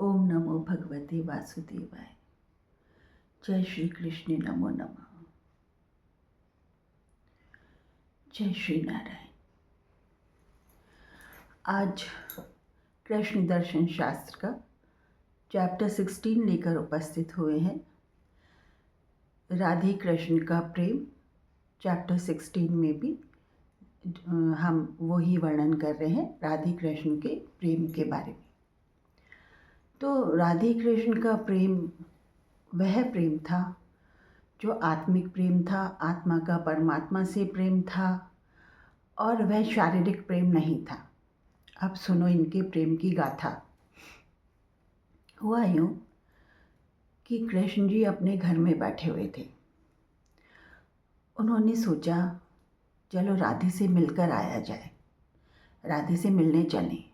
ओम नमो भगवते वासुदेवाय। जय श्री कृष्ण, नमो नमः। जय श्री नारायण। आज कृष्ण दर्शन शास्त्र का चैप्टर 16 लेकर उपस्थित हुए हैं। राधे कृष्ण का प्रेम चैप्टर 16 में भी हम वही वर्णन कर रहे हैं, राधे कृष्ण के प्रेम के बारे में। तो राधे कृष्ण का प्रेम वह प्रेम था जो आत्मिक प्रेम था, आत्मा का परमात्मा से प्रेम था, और वह शारीरिक प्रेम नहीं था। अब सुनो इनके प्रेम की गाथा। हुआ यूँ कि कृष्ण जी अपने घर में बैठे हुए थे। उन्होंने सोचा चलो राधे से मिलकर आया जाए, राधे से मिलने चलें।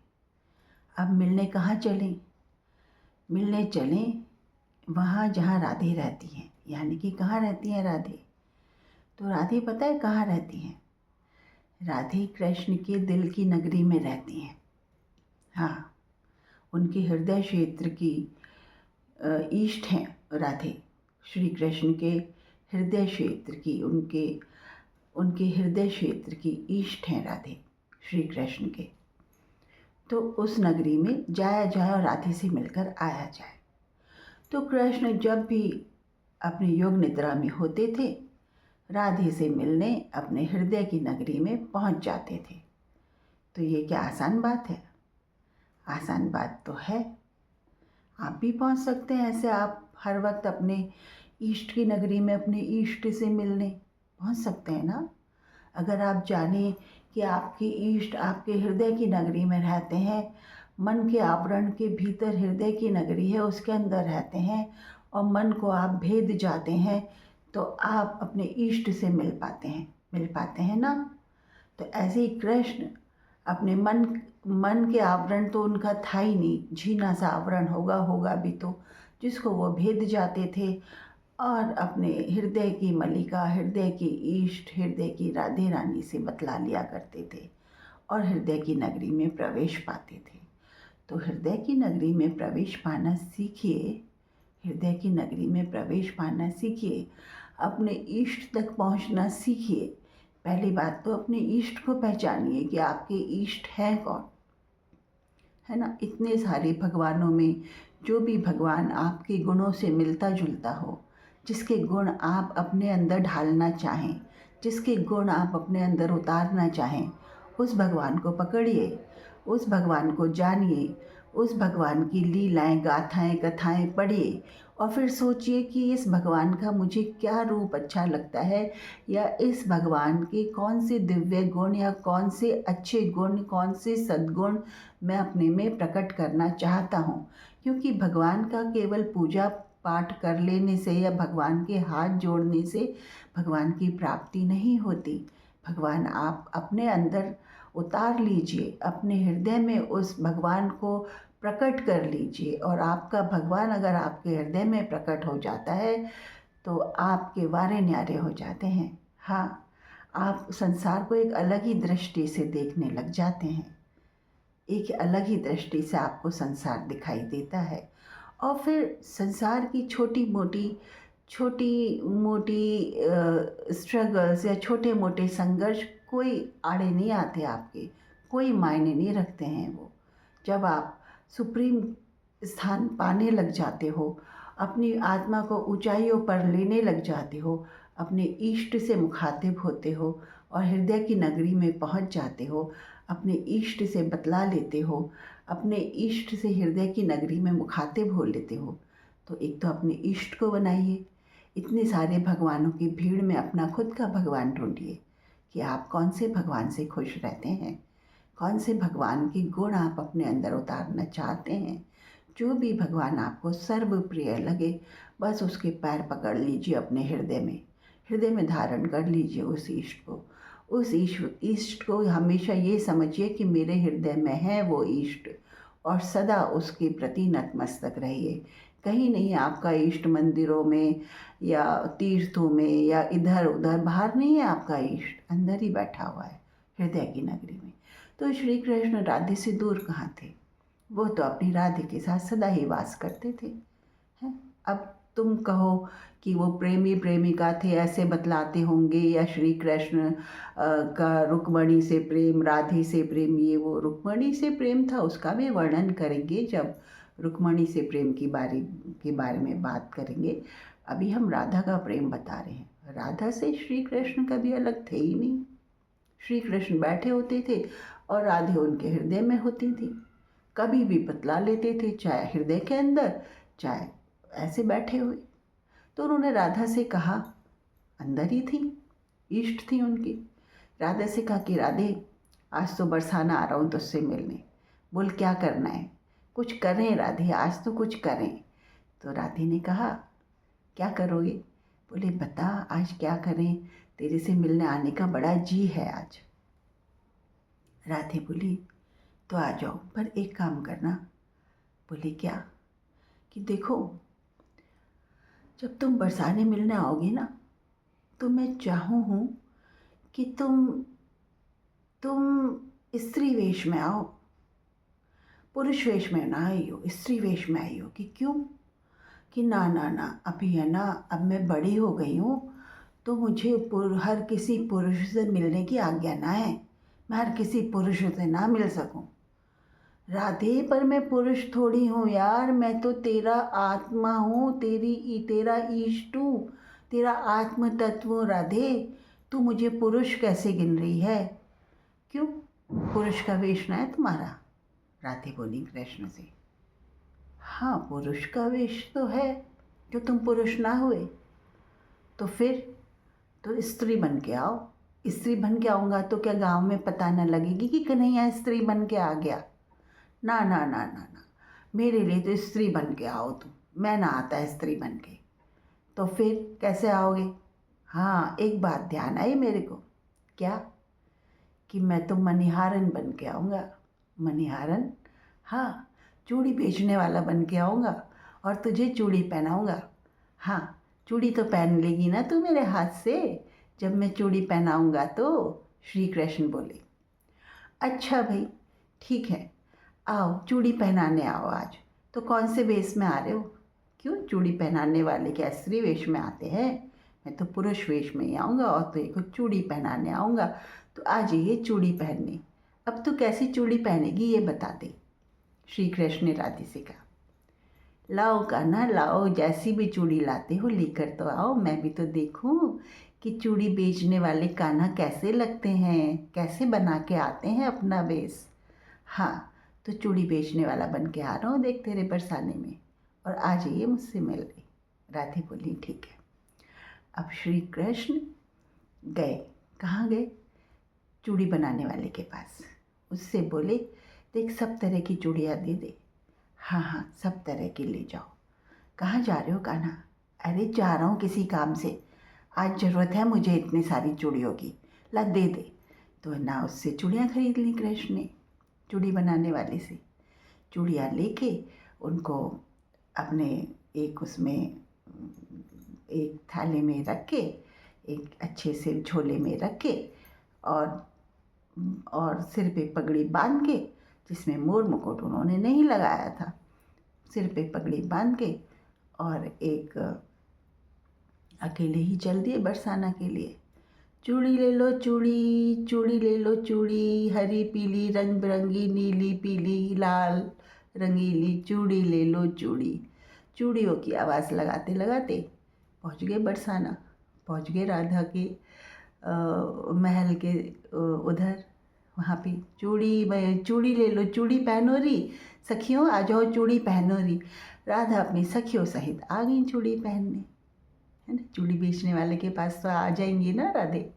अब मिलने कहाँ चलें? मिलने चलें वहाँ जहाँ राधे रहती हैं। यानी कि कहाँ रहती हैं राधे? तो राधे पता है कहाँ रहती हैं? राधे कृष्ण के दिल की नगरी में रहती हैं। हाँ, उनके हृदय क्षेत्र की ईष्ट हैं राधे। श्री कृष्ण के हृदय क्षेत्र की, उनके हृदय क्षेत्र की ईष्ट हैं राधे श्री कृष्ण के। तो उस नगरी में जाया जाए और राधे से मिलकर आया जाए। तो कृष्ण जब भी अपने योग निद्रा में होते थे, राधे से मिलने अपने हृदय की नगरी में पहुंच जाते थे। तो ये क्या आसान बात है? आसान बात तो है। आप भी पहुंच सकते हैं ऐसे। आप हर वक्त अपने इष्ट की नगरी में अपने इष्ट से मिलने पहुंच सकते हैं ना। अगर आप जानें कि आपके इष्ट आपके हृदय की नगरी में रहते हैं, मन के आवरण के भीतर हृदय की नगरी है, उसके अंदर रहते हैं, और मन को आप भेद जाते हैं, तो आप अपने इष्ट से मिल पाते हैं ना। तो ऐसे ही कृष्ण अपने मन के आवरण तो उनका था ही नहीं, झीना सा आवरण होगा भी तो, जिसको वो भेद जाते थे और अपने हृदय की मलिका, हृदय की ईष्ट, हृदय की राधे रानी से बतला लिया करते थे और हृदय की नगरी में प्रवेश पाते थे। तो हृदय की नगरी में प्रवेश पाना सीखिए, हृदय की नगरी में प्रवेश पाना सीखिए, अपने इष्ट तक पहुंचना सीखिए। पहली बात तो अपने इष्ट को पहचानिए कि आपके इष्ट हैं कौन, है ना। इतने सारे भगवानों में जो भी भगवान आपके गुणों से मिलता जुलता हो, जिसके गुण आप अपने अंदर ढालना चाहें, जिसके गुण आप अपने अंदर उतारना चाहें, उस भगवान को पकड़िए, उस भगवान को जानिए, उस भगवान की लीलाएं, गाथाएं, कथाएं पढ़िए, और फिर सोचिए कि इस भगवान का मुझे क्या रूप अच्छा लगता है, या इस भगवान के कौन से दिव्य गुण या कौन से अच्छे गुण, कौन से सद्गुण मैं अपने में प्रकट करना चाहता हूँ। क्योंकि भगवान का केवल पूजा पाठ कर लेने से या भगवान के हाथ जोड़ने से भगवान की प्राप्ति नहीं होती। भगवान आप अपने अंदर उतार लीजिए, अपने हृदय में उस भगवान को प्रकट कर लीजिए, और आपका भगवान अगर आपके हृदय में प्रकट हो जाता है तो आपके वारे न्यारे हो जाते हैं। हाँ, आप संसार को एक अलग ही दृष्टि से देखने लग जाते हैं। एक अलग ही दृष्टि से आपको संसार दिखाई देता है, और फिर संसार की छोटी मोटी स्ट्रगल्स या छोटे मोटे संघर्ष कोई आड़े नहीं आते आपके, कोई मायने नहीं रखते हैं वो। जब आप सुप्रीम स्थान पाने लग जाते हो, अपनी आत्मा को ऊंचाइयों पर लेने लग जाते हो, अपने इष्ट से मुखातिब होते हो और हृदय की नगरी में पहुंच जाते हो, अपने इष्ट से बतला लेते हो, अपने इष्ट से हृदय की नगरी में मुखातिब हो लेते हो, तो एक तो अपने इष्ट को बनाइए। इतने सारे भगवानों की भीड़ में अपना खुद का भगवान ढूंढिए कि आप कौन से भगवान से खुश रहते हैं, कौन से भगवान के गुण आप अपने अंदर उतारना चाहते हैं। जो भी भगवान आपको सर्वप्रिय लगे, बस उसके पैर पकड़ लीजिए, अपने हृदय में धारण कर लीजिए उस इष्ट को। उस इष्ट को हमेशा ये समझिए कि मेरे हृदय में है वो इष्ट, और सदा उसके प्रति नतमस्तक रहिए। कहीं नहीं आपका इष्ट मंदिरों में या तीर्थों में या इधर उधर, बाहर नहीं है आपका इष्ट, अंदर ही बैठा हुआ है हृदय की नगरी में। तो श्री कृष्ण राधे से दूर कहाँ थे? वो तो अपनी राधे के साथ सदा ही वास करते थे। हैं, अब तुम कहो कि वो प्रेमी प्रेमिका थे ऐसे बतलाते होंगे, या श्री कृष्ण का रुक्मणी से प्रेम, राधे से प्रेम, ये वो रुक्मणी से प्रेम था उसका भी वर्णन करेंगे जब रुक्मणी से प्रेम के बारे में बात करेंगे। अभी हम राधा का प्रेम बता रहे हैं। राधा से श्री कृष्ण कभी अलग थे ही नहीं। श्री कृष्ण बैठे होते थे और राधे उनके हृदय में होती थी। कभी भी बतला लेते थे, चाहे हृदय के अंदर चाहे ऐसे बैठे हुए। तो उन्होंने राधा से कहा, अंदर ही थी, इष्ट थी उनकी। राधा से कहा कि राधे, आज तो बरसाना आ रहा हूँ तुझसे मिलने, बोल क्या करना है, कुछ करें राधे, आज तो कुछ करें। तो राधे ने कहा, क्या करोगे? बोले बता आज क्या करें, तेरे से मिलने आने का बड़ा जी है आज। राधे बोली तो आ जाओ, पर एक काम करना। बोले क्या? कि देखो, जब तुम बरसाने मिलने आओगे ना, तो मैं चाहूँ हूँ कि तुम स्त्री वेश में आओ, पुरुष वेश में ना आई हो, स्त्री वेश में आई हो। कि क्यों? कि ना ना ना, अभी है ना, अब मैं बड़ी हो गई हूँ, तो मुझे हर किसी पुरुष से मिलने की आज्ञा ना है, मैं हर किसी पुरुष से ना मिल सकूं। राधे, पर मैं पुरुष थोड़ी हूँ यार, मैं तो तेरा आत्मा हूँ, तेरा ईष्ट हूँ, तेरा आत्म तत्व हूँ राधे, तू मुझे पुरुष कैसे गिन रही है? क्यों, पुरुष का वेश ना है तुम्हारा? राधे बोली कृष्ण से, हाँ पुरुष का वेश तो है, जो तुम पुरुष ना हुए। तो फिर तो स्त्री बन के आओ। स्त्री बन के आऊँगा तो क्या गांव में पता न लगेगी कि कन्हैया स्त्री बन के आ गया? ना ना ना ना ना, मेरे लिए तो स्त्री बन के आओ तुम, मैं ना आता स्त्री बन के। तो फिर कैसे आओगे? हाँ, एक बात ध्यान आई मेरे को। क्या? कि मैं तो मणिहारन बन के आऊँगा। मणिहारन? हाँ, चूड़ी बेचने वाला बन के आऊँगा और तुझे चूड़ी पहनाऊँगा। हाँ, चूड़ी तो पहन लेगी ना तू मेरे हाथ से, जब मैं चूड़ी पहनाऊँगा तो। श्री कृष्ण बोले, अच्छा भाई ठीक है, आओ चूड़ी पहनाने आओ आज। तो कौन से वेश में आ रहे हो? क्यों, चूड़ी पहनाने वाले क्या स्त्री वेश में आते हैं? मैं तो पुरुष वेश में ही आऊँगा और तो एक चूड़ी पहनाने आऊँगा, तो आ जाइए चूड़ी पहनने। अब तो कैसी चूड़ी पहनेगी ये बता दे। श्री कृष्ण ने राधे से कहा, लाओ कान्हा लाओ, जैसी भी चूड़ी लाते हो लेकर तो आओ, मैं भी तो देखूं कि चूड़ी बेचने वाले कान्हा कैसे लगते हैं, कैसे बना के आते हैं अपना वेश। हाँ, तो चूड़ी बेचने वाला बन के आ रहा हूँ देख तेरे बरसाने में, और आ जाइए मुझसे मिलने। राधे बोली ठीक है। अब श्री कृष्ण गए, कहाँ गए? चूड़ी बनाने वाले के पास। उससे बोले, देख सब तरह की चूड़ियाँ दे दे। हाँ हाँ, सब तरह की ले जाओ। कहाँ जा रहे हो कान्हा? अरे जा रहा हूँ किसी काम से, आज ज़रूरत है मुझे इतनी सारी चूड़ियों की, ला दे दे। तो ना उससे चूड़ियाँ खरीद ली कृष्ण ने, चूड़ी बनाने वाले से। चूड़ियाँ लेके उनको अपने एक उसमें एक थाली में रख के, एक अच्छे से झोले में रख के, और सिर पे पगड़ी बांध के, जिसमें मोर मुकुट उन्होंने नहीं लगाया था, सिर पे पगड़ी बांध के, और एक अकेले ही चल दिए बरसाना के लिए। चूड़ी ले लो चूड़ी, चूड़ी ले लो चूड़ी, हरी पीली रंग बिरंगी नीली पीली लाल रंगीली, चूड़ी ले लो चूड़ी। चूड़ियों की आवाज़ लगाते लगाते पहुंच गए बरसाना, पहुंच गए राधा के महल के उधर। वहाँ पे चूड़ी ले लो, चूड़ी पहनो री, सखियों आ जाओ चूड़ी पहनो री। राधा अपनी सखियों सहित आ गई चूड़ी पहनने, है ना। चूड़ी बेचने वाले के पास तो आ जाएंगी ना राधे,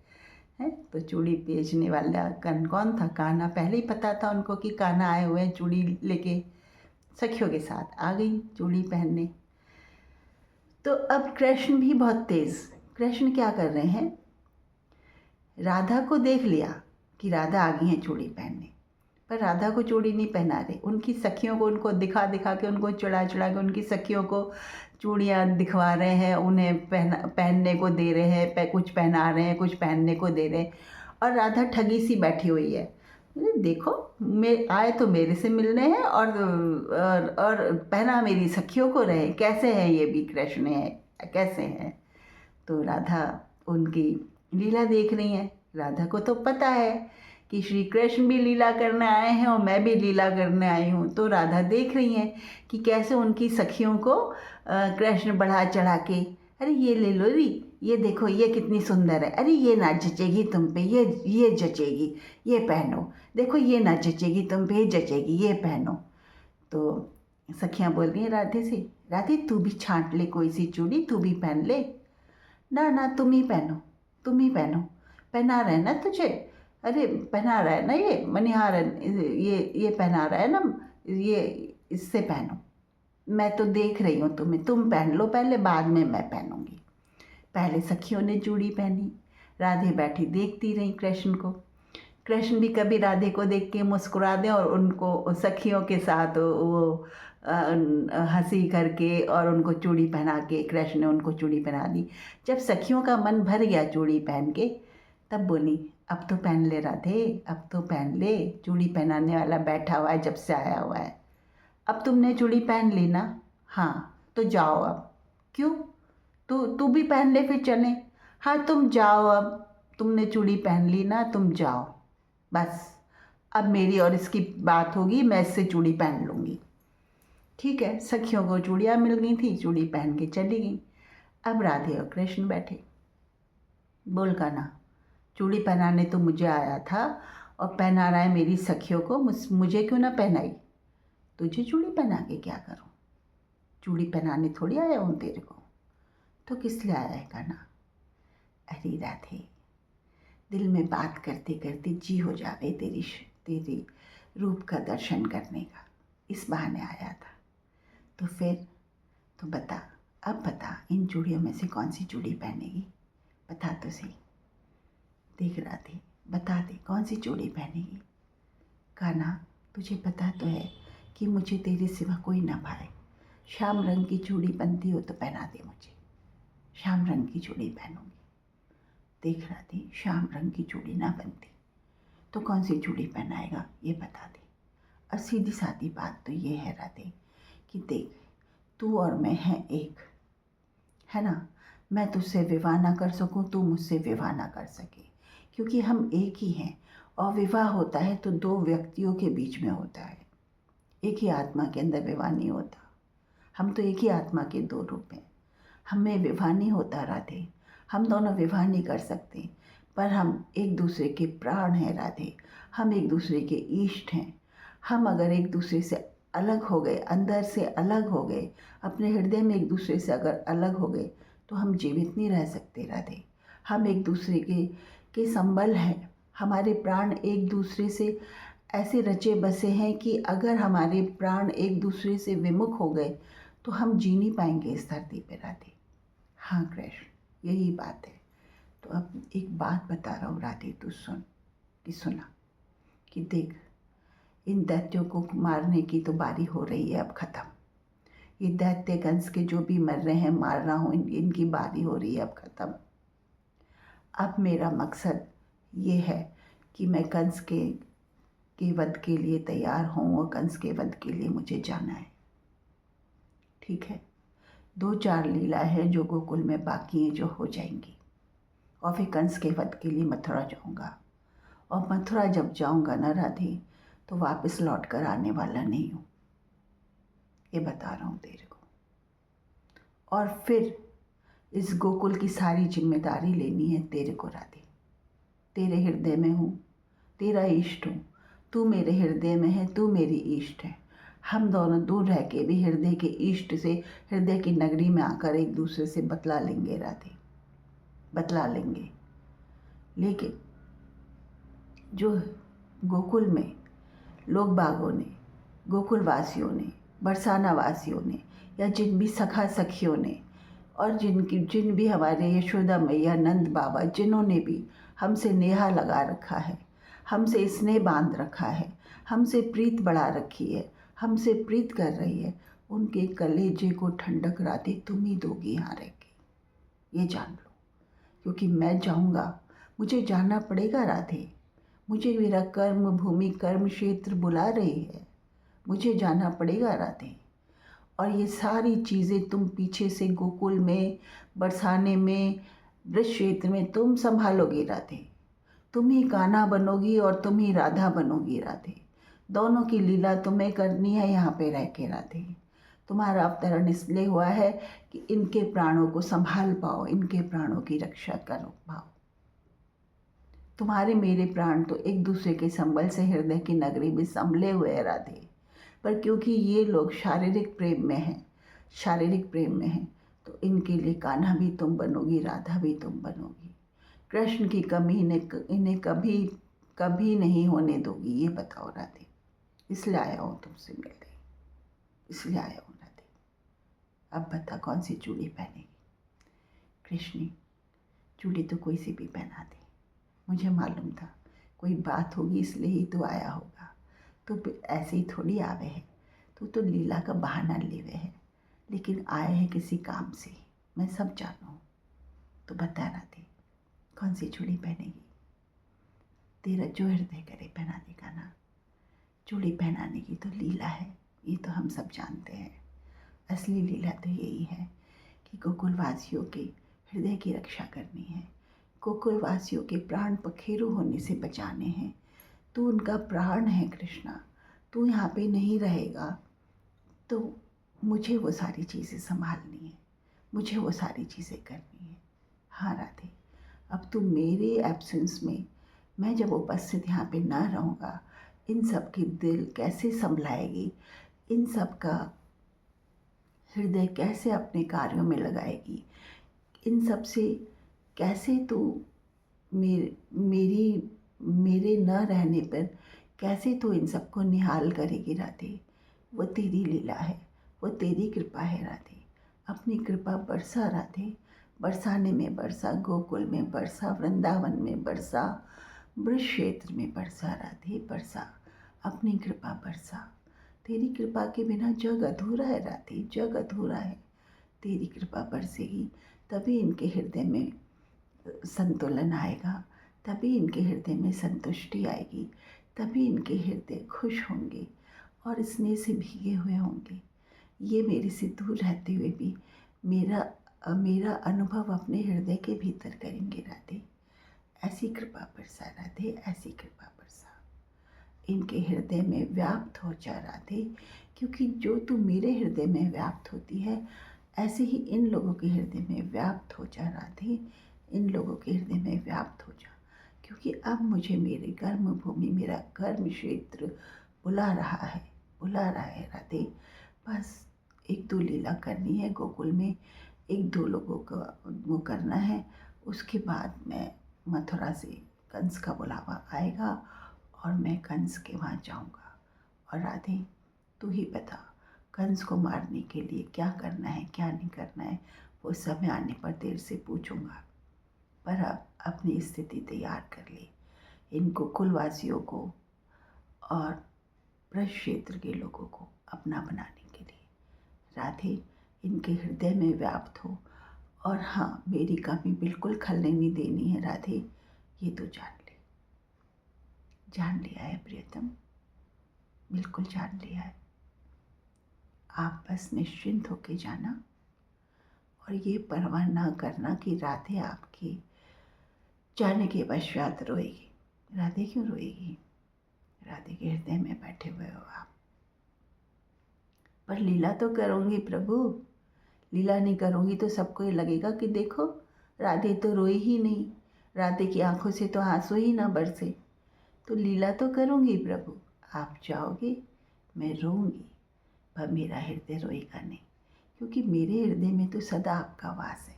है। तो चूड़ी बेचने वाला कौन था? कान्हा। पहले ही पता था उनको कि कान्हा आए हुए हैं चूड़ी लेके, सखियों के साथ आ गई चूड़ी पहनने। तो अब कृष्ण भी बहुत तेज़, कृष्ण क्या कर रहे हैं, राधा को देख लिया कि राधा आ गई हैं चूड़ी पहनने, पर राधा को चूड़ी नहीं पहना रहे, उनकी सखियों को, उनको दिखा दिखा के, उनको चढ़ा चढ़ा के उनकी सखियों को चूड़ियाँ दिखवा रहे हैं, उन्हें पहनने को दे रहे हैं, कुछ पहना रहे हैं, कुछ पहनने को दे रहे हैं। और राधा ठगी सी बैठी हुई है, अरे देखो, मैं आए तो मेरे से मिलने हैं और पहना मेरी सखियों को रहे, कैसे हैं ये भी कृष्ण है, कैसे हैं। तो राधा उनकी लीला देख रही है। राधा को तो पता है कि श्री कृष्ण भी लीला करने आए हैं और मैं भी लीला करने आई हूँ। तो राधा देख रही हैं कि कैसे उनकी सखियों को कृष्ण बढ़ा चढ़ा के, अरे ये ले लो री, ये देखो ये कितनी सुंदर है, अरे ये ना जचेगी तुम पे, ये जचेगी, ये पहनो, देखो ये ना जचेगी तुम पे, ये जचेगी, ये पहनो। तो सखियाँ बोल रही हैं राधे से, राधे तू भी छांट ले कोई सी चूड़ी, तू भी पहन ले। ना ना तुम ही पहनो, तुम ही पहनो, पहना रहे ना तुझे, अरे पहना रहा है ना ये मनिहारन, ये पहना रहा है ना, ये इससे पहनो, मैं तो देख रही हूँ तुम्हें, तुम पहन लो पहले, बाद में मैं पहनूंगी। पहले सखियों ने चूड़ी पहनी, राधे बैठी देखती रही कृष्ण को। कृष्ण भी कभी राधे को देख के मुस्कुरा दें और उनको सखियों के साथ वो हंसी करके और उनको चूड़ी पहना के, कृष्ण ने उनको चूड़ी पहना दी। जब सखियों का मन भर गया चूड़ी पहन के, तब बोली अब तो पहन ले राधे, अब तो पहन ले, चूड़ी पहनाने वाला बैठा हुआ है जब से आया हुआ है, अब तुमने चूड़ी पहन ली ना, हाँ तो जाओ अब। क्यों, तू भी पहन ले फिर चलें। हाँ तुम जाओ, अब तुमने चूड़ी पहन ली ना, तुम जाओ बस, अब मेरी और इसकी बात होगी, मैं इससे चूड़ी पहन लूँगी। ठीक है, सखियों को चूड़ियाँ मिल गई थी, चूड़ी पहन के चली गई। अब राधे और कृष्ण बैठे। बोल का ना, चूड़ी पहनाने तो मुझे आया था और पहना रहा है मेरी सखियों को, मुझे क्यों ना पहनाई। तुझे चूड़ी पहना के क्या करूँ, चूड़ी पहनाने थोड़ी आया हूँ तेरे को, तो किस लिए आया है काना। अरे राधे, दिल में बात करते करते जी हो जावे तेरी रूप का दर्शन करने का, इस बहाने आया था। तो फिर तो बता, अब बता इन चूड़ियों में से कौन सी चूड़ी पहनेगी, बता तो सही। देख राधे, बता दे कौन सी चूड़ी पहनेगी। कान्हा, तुझे पता तो है कि मुझे तेरे सिवा कोई ना भाए, श्याम रंग की चूड़ी बनती हो तो पहना दे मुझे, श्याम रंग की चूड़ी पहनूंगी। देख राधे, श्याम रंग की चूड़ी ना बनती तो कौन सी चूड़ी पहनाएगा ये बता दे। और सीधी सादी बात तो ये है राधे कि देख, तू और मैं हैं एक, है ना, मैं तुझसे विवाह ना कर सकूं, तू मुझसे विवाह ना कर सके, क्योंकि हम एक ही हैं। और विवाह होता है तो दो व्यक्तियों के बीच में होता है, एक ही आत्मा के अंदर विवाह नहीं होता। हम तो एक ही आत्मा के दो रूप हैं, हमें विवाह नहीं होता राधे, हम दोनों विवाह नहीं कर सकते, पर हम एक दूसरे के प्राण हैं राधे, हम एक दूसरे के इष्ट हैं। हम अगर एक दूसरे से अलग हो गए, अंदर से अलग हो गए, अपने हृदय में एक दूसरे से अगर अलग हो गए, तो हम जीवित नहीं रह सकते राधे। हम एक दूसरे के संबल हैं, हमारे प्राण एक दूसरे से ऐसे रचे बसे हैं कि अगर हमारे प्राण एक दूसरे से विमुख हो गए तो हम जी नहीं पाएंगे इस धरती पर राधे। हाँ कृष्ण, यही बात है। तो अब एक बात बता रहा हूँ राधे, तू सुन, कि सुना कि देख, इन दैत्यों को मारने की तो बारी हो रही है अब ख़त्म। ये दैत्य कंस के जो भी मर रहे हैं, मार रहा हूँ, इनकी बारी हो रही है अब ख़त्म। अब मेरा मकसद ये है कि मैं कंस के वध के लिए तैयार हूँ और कंस के वध के लिए मुझे जाना है। ठीक है, 2-4 लीला है जो गोकुल में बाकी हैं, जो हो जाएंगी, और फिर कंस के वध के लिए मथुरा जाऊंगा। और मथुरा जब जाऊंगा ना राधे, तो वापस लौट कर आने वाला नहीं हूँ, ये बता रहा हूँ तेरे को। और फिर इस गोकुल की सारी जिम्मेदारी लेनी है तेरे को राधे। तेरे हृदय में हूँ, तेरा इष्ट हूँ, तू मेरे हृदय में है, तू मेरी इष्ट है। हम दोनों दूर रह के भी हृदय के इष्ट से, हृदय की नगरी में आकर एक दूसरे से बतला लेंगे राधे, बतला लेंगे। लेकिन जो गोकुल में लोग बागों ने, गोकुल वासियों ने, बरसाना वासियों ने, या जिन भी सखा सखियों ने, और जिन भी हमारे यशोदा मैया, नंद बाबा, जिन्होंने भी हमसे नेहा लगा रखा है, हमसे स्नेह बांध रखा है, हमसे प्रीत बढ़ा रखी है, हमसे प्रीत कर रही है, उनके कलेजे को ठंडक राधे तुम ही दोगी यहाँ रह के, ये जान लो। क्योंकि मैं जाऊँगा, मुझे जाना पड़ेगा राधे, मुझे मेरा कर्म भूमि कर्म क्षेत्र बुला रही है, मुझे जाना पड़ेगा राधे। और ये सारी चीज़ें तुम पीछे से गोकुल में, बरसाने में, वृष क्षेत्र में तुम संभालोगी राधे। तुम ही कान्हा बनोगी और तुम ही राधा बनोगी राधे। दोनों की लीला तुम्हें करनी है यहाँ पे रह के राधे। तुम्हारा अवतरण इसलिए हुआ है कि इनके प्राणों को संभाल पाओ, इनके प्राणों की रक्षा करो पाओ। तुम्हारे मेरे प्राण तो एक दूसरे के संबल से हृदय की नगरी में संभले हुए हैं राधे। पर क्योंकि ये लोग शारीरिक प्रेम में हैं, शारीरिक प्रेम में हैं, तो इनके लिए कान्हा भी तुम बनोगी, राधा भी तुम बनोगी। कृष्ण की कमी इन्हें कभी कभी नहीं होने दोगी, ये बताओ राधे। इसलिए आया हूँ तुमसे मिलने, इसलिए आया हूँ राधे। अब बता कौन सी चूड़ी पहनेगी। कृष्णी, चूड़ी तो कोई सी भी पहना दे, मुझे मालूम था कोई बात होगी इसलिए ही तू आया होगा। तो ऐसे ही थोड़ी आवे है, तो लीला का बहाना लेवे है, लेकिन आए हैं किसी काम से, मैं सब जानू। तो बता राधे कौन सी चूड़ी पहनेगी। तेरा जो हृदय करे पहना देगा ना। चूड़ी पहनाने की तो लीला है, ये तो हम सब जानते हैं। असली लीला तो यही है कि गोकुलवासियों के हृदय की रक्षा करनी है, गोकुलवासियों के प्राण पखेरु होने से बचाने हैं। तू उनका प्राण है कृष्णा, तू यहाँ पे नहीं रहेगा तो मुझे वो सारी चीज़ें संभालनी है, मुझे वो सारी चीज़ें करनी है। हाँ राधे, अब तू मेरे एब्सेंस में, मैं जब उपस्थित यहाँ पे ना रहूँगा, इन सब की दिल कैसे संभलाएगी, इन सब का हृदय कैसे अपने कार्यों में लगाएगी, इन सब से कैसे तू मेरे न रहने पर कैसे तू इन सबको निहाल करेगी राधे। वो तेरी लीला है, वो तेरी कृपा है राधे। अपनी कृपा बरसा राधे, बरसाने में बरसा, गोकुल में बरसा, वृंदावन में बरसा, वृष क्षेत्र में बरसा राधे, बरसा अपनी कृपा बरसा। तेरी कृपा के बिना जग अधूरा है राधे, जग अधूरा है। तेरी कृपा बरसेगी तभी इनके हृदय में संतुलन आएगा, तभी इनके हृदय में संतुष्टि आएगी, तभी इनके हृदय खुश होंगे और स्नेह से भीगे हुए होंगे। ये मेरे से दूर रहते हुए भी मेरा अनुभव अपने हृदय के भीतर करेंगे राधे। ऐसी कृपा बरसा राधे, ऐसी कृपा बरसा, इनके हृदय में व्याप्त हो जा राधे। क्योंकि जो तू मेरे हृदय में व्याप्त होती है, ऐसे ही इन लोगों के हृदय में व्याप्त हो जा राधे, इन लोगों के हृदय में व्याप्त हो जा। क्योंकि अब मुझे मेरे कर्म भूमि, मेरा कर्म क्षेत्र बुला रहा है, बुला रहा है राधे। बस एक दो लीला करनी है गोकुल में, एक दो लोगों का वो करना है। उसके बाद मैं मथुरा से कंस का बुलावा आएगा और मैं कंस के वहाँ जाऊँगा। और राधे तू ही बता, कंस को मारने के लिए क्या करना है, क्या नहीं करना है, वो समय आने पर तेरे से पूछूंगा। पर अब अपनी स्थिति तैयार कर ले, इन गोकुलवासियों को और ब्रज क्षेत्र के लोगों को अपना बनाने के लिए राधे, इनके हृदय में व्याप्त हो। और हाँ, मेरी कमी बिल्कुल खलने नहीं देनी है राधे, ये तो जान ले। जान लिया है प्रियतम, बिल्कुल जान लिया है। आप बस निश्चिंत होके जाना और ये परवाह ना करना कि राधे आपकी जाने के पश्चात रोएगी। राधे क्यों रोएगी, राधे के हृदय में बैठे हुए हो आप। पर लीला तो करूँगी प्रभु, लीला नहीं करूँगी तो सबको ये लगेगा कि देखो राधे तो रोई ही नहीं, राधे की आंखों से तो आंसू ही ना बरसे। तो लीला तो करूँगी प्रभु, आप जाओगे मैं रोऊंगी, पर मेरा हृदय रोएगा नहीं। क्योंकि मेरे हृदय में तो सदा आपका वास है,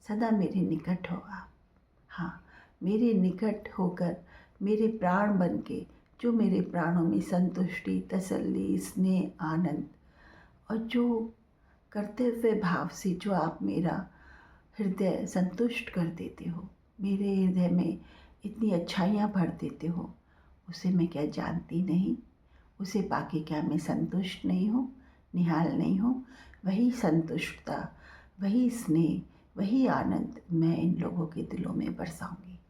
सदा मेरे निकट हो आप। हाँ, मेरे निकट होकर मेरे प्राण बन के जो मेरे प्राणों में संतुष्टि, तसल्ली, स्नेह, आनंद और जो कर्तव्य भाव से जो आप मेरा हृदय संतुष्ट कर देते हो, मेरे हृदय में इतनी अच्छाइयाँ भर देते हो, उसे मैं क्या जानती नहीं, उसे पाके क्या मैं संतुष्ट नहीं हूँ, निहाल नहीं हूँ। वही संतुष्टता, वही स्नेह, वही आनंद मैं इन लोगों के दिलों में बरसाऊंगी।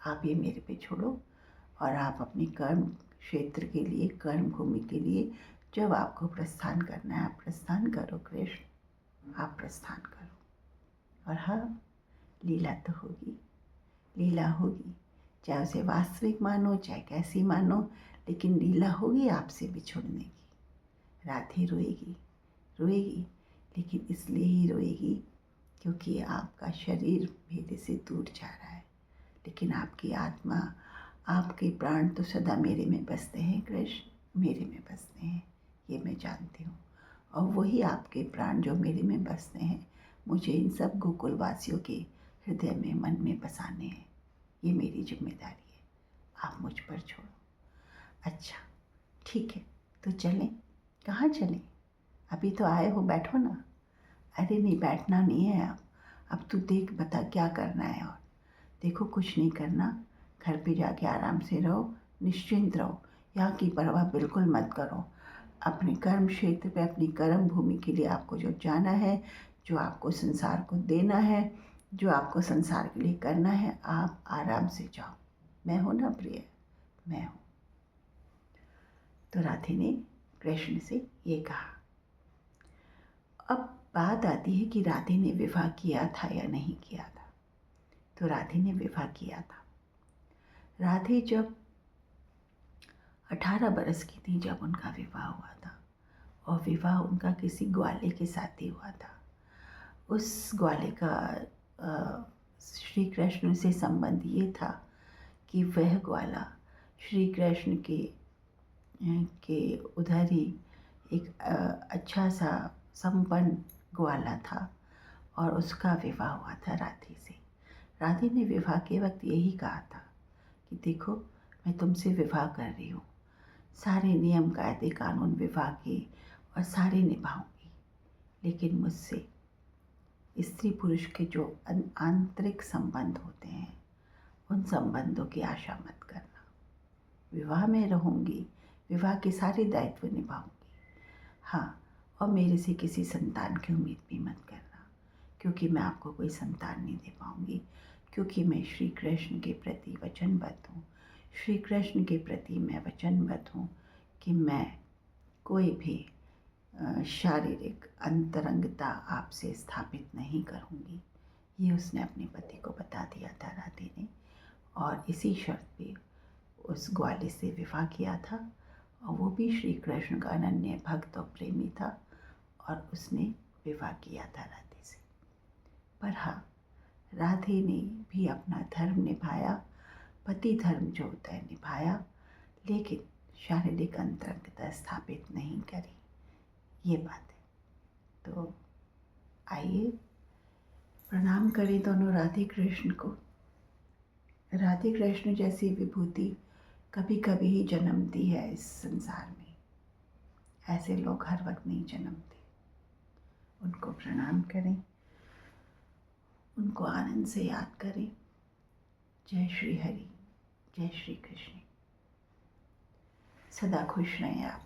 आप ये मेरे पे छोड़ो, और आप अपनी कर्म क्षेत्र के लिए, कर्म भूमि के लिए जब आपको प्रस्थान करना है आप प्रस्थान करो कृष्ण, आप प्रस्थान करो। और हाँ, लीला तो होगी, लीला होगी, चाहे उसे वास्तविक मानो चाहे कैसी मानो, लेकिन लीला होगी आपसे बिछुड़ने की। राधे रोएगी, रोएगी, लेकिन इसलिए ही रोएगी क्योंकि आपका शरीर मेरे से दूर जा रहा है, लेकिन आपकी आत्मा, आपके प्राण तो सदा मेरे में बसते हैं कृष्ण, मेरे में बसते हैं, ये मैं जानती हूँ। और वही आपके प्राण जो मेरे में बसते हैं, मुझे इन सब गोकुलवासियों के हृदय में, मन में बसाने हैं। ये मेरी जिम्मेदारी है, आप मुझ पर छोड़ो। अच्छा ठीक है, तो चलें? कहाँ चलें? अभी तो आए हो, बैठो ना। अरे नहीं, बैठना नहीं है अब तू देख, बता क्या करना है। और देखो, कुछ नहीं करना, घर पे जाके आराम से रहो, निश्चिंत रहो, यहाँ की परवाह बिल्कुल मत करो। अपने कर्म क्षेत्र पे, अपनी कर्म भूमि के लिए आपको जो जाना है, जो आपको संसार को देना है, जो आपको संसार के लिए करना है, आप आराम से जाओ। मैं हूँ ना प्रिय, मैं हूँ। तो राधे ने कृष्ण से ये कहा। अब बात आती है कि राधे ने विवाह किया था या नहीं किया था। तो राधे ने विवाह किया था। राधे जब 18 बरस की थी जब उनका विवाह हुआ था, और विवाह उनका किसी ग्वाले के साथ ही हुआ था। उस ग्वाले का श्री कृष्ण से संबंध ये था कि वह ग्वाला श्री कृष्ण के उधर ही एक अच्छा सा संपन्न ग्वाला था, और उसका विवाह हुआ था राधे से। राधे ने विवाह के वक्त यही कहा था कि देखो, मैं तुमसे विवाह कर रही हूँ, सारे नियम कायदे कानून विवाह के और सारे निभाऊंगी, लेकिन मुझसे स्त्री पुरुष के जो आंतरिक संबंध होते हैं, उन संबंधों की आशा मत करना। विवाह में रहूँगी, विवाह के सारे दायित्व निभाऊंगी, हाँ, और मेरे से किसी संतान की उम्मीद भी मत करना, क्योंकि मैं आपको कोई संतान नहीं दे पाऊँगी, क्योंकि मैं श्री कृष्ण के प्रति वचनबद्ध हूँ। श्री कृष्ण के प्रति मैं वचनबद्ध हूँ कि मैं कोई भी शारीरिक अंतरंगता आपसे स्थापित नहीं करूँगी। ये उसने अपने पति को बता दिया था राधे ने, और इसी शर्त पे उस ग्वाले से विवाह किया था, और वो भी श्री कृष्ण का अनन्य भक्त और प्रेमी था, और उसने विवाह किया था राधे से। पर हाँ, राधे ने भी अपना धर्म निभाया, पति धर्म जो होता है निभाया, लेकिन शारीरिक अंतरंगता स्थापित नहीं करी। ये बात है। तो आइए प्रणाम करें दोनों राधे कृष्ण को। राधे कृष्ण जैसी विभूति कभी कभी ही जन्मती है इस संसार में, ऐसे लोग हर वक्त नहीं जन्मते। उनको प्रणाम करें, उनको आनंद से याद करें। जय श्री हरि, जय श्री कृष्ण। सदा खुश रहें आप।